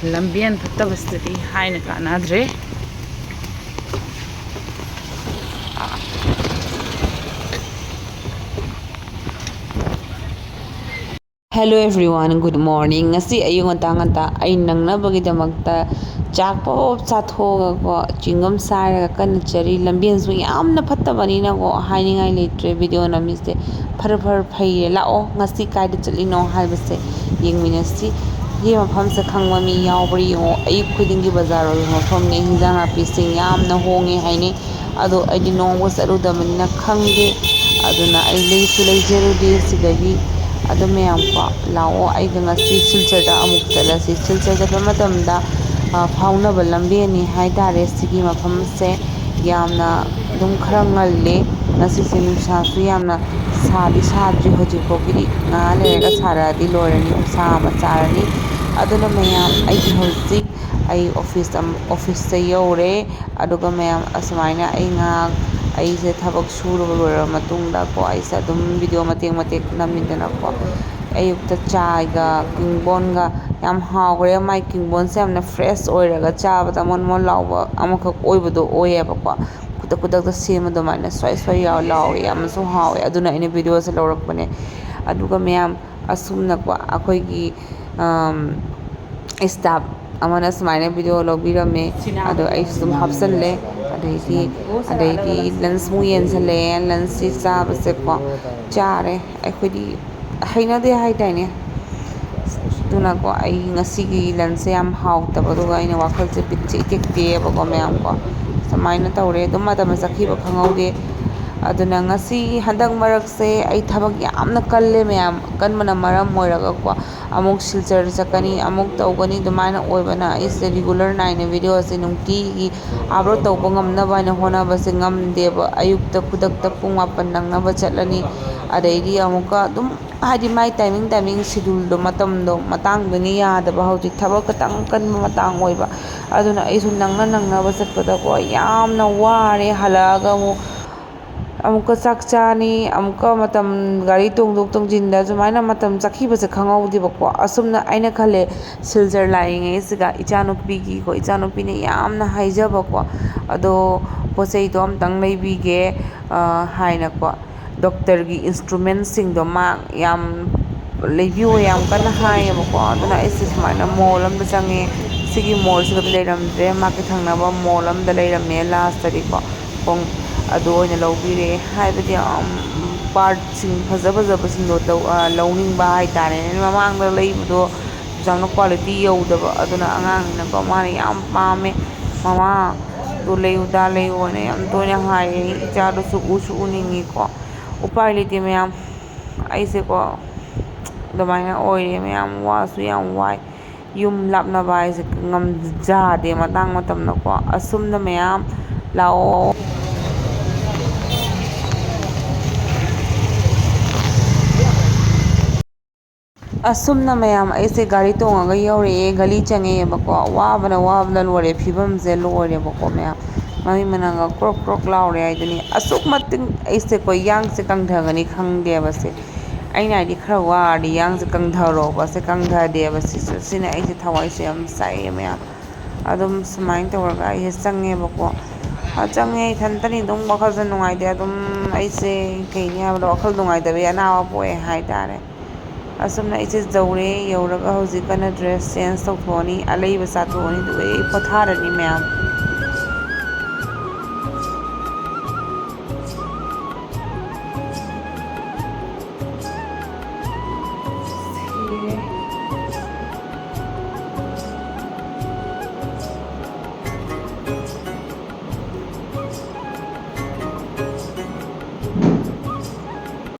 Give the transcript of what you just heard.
ꯂꯝꯕꯦꯟ ꯐꯠꯇꯕꯁꯤꯗꯤ ꯍꯥꯏꯅ ꯀꯥꯟꯅꯗ꯭ꯔꯦ. Hello everyone, good morning. Ngasi ayung nganta ay nangnabagidamagta chakpo chathoga chingam saraga kan chari lambien su yamna fattabanina go hainingai leitre video namise phar phai lao ngasi kaida chalino haibase yengminasi ye mafam sa khangma mi yawbri yo ay khudingi bazar ol mafam ne hinjang api sing yamna honge haine ado adi nongwa sarudamanina khangde aduna ay leisu leijerude sidagi ado mayam ko lao ay ngasi silchada amuk chalasi silchada pamatamda faunaba lambiani haidare sigi mafam se yamna dum khara ngalle ngasi se nungsa su yamna sadri hojik pokiri nga lerega saradi lorani sa macharani aduna mayam ay hojik ay office se yore aduga mayam asmaina ay nga ay se thabak suru lora matungda ko ay sa dum video matek namidana ko ayukta chaiga kingbonga yam hawre mai kingbon se amna fresh oiraga chabada mon lawa amakak oibado oyeba ko kudak da sema do maina swai yaw law yam so hawe aduna ine video se lorakpane aduga mayam asumna ko akoigi staff amana smaina video lobirame ado ay sum hapsanle adaidi lens mu yensale lens si chabase ko chare akhodi hainade haitaine tuna ko ay ngasigi lens yam hawtabaduga ina wakhal se pichi tekte ba ko mayam ko samaina tawre dum madam sakhiba khangaude aduna ngasi handang marak se ay thabak yamna kalle mayam kanmana maram moiraga ko amuk silchar sakani amuk tawgani dumaina oibana is regular naine video se nungti gi abro tawba ngamna baina hona base ngamdeba ayukta kudakta pung 8 nangnaba chatlani adaidi amuka dum hadi mai timing schedule do matang duni yadaba hojik thabak katang kan matang oiba aduna isu nangnaba chatpada ko yamna ware halaga mu amuka chakchani amuka matam gari tongdok-tongjinda sumaina matam chakhiba se khangaudiba ko asumna aina khale siljar lainge siga ichanupigi ko ichanupine yamna haijaba ko ado posei do amtang leibige haina ko doctor gi instrument sing do ma yam leibiu yam kana hayaba ko aduna isi sumaina mall amda change sigi mall siga leiramdre market thangnaba mall amda leirame last tari ko pong ado oina lobire haibadi part sing fajaba sing do lowning ba haitare mamangda leibudo jangna quality yodaba aduna angang ko mani yam pame mama do leuda leone yam toina hai chado su uningi ko upai lite mayam aise ko damaina oire mayam wasu yam wai yum lapna ba aise ngam jade matang matamna ko asumna mayam lao asumna mayam aise gari tongaga yore gali change bako wabana lore phibam je lore bako mayam mami mananga krok laure aiduni asuk mating aise ko yang se kangthagani khangde base aina di khara wari yang se kangtharo base kangthade base sina aise thawai se am sai mayam adum smain tawraga aise change bako change thantani dum wakhal se nungai de adum aise keini ablo wakhal nungai dabe anawa poe haitare asumna ise jaure yauraga hojik kana dress change tawthoni alaiba chathoni duwe potharani mayam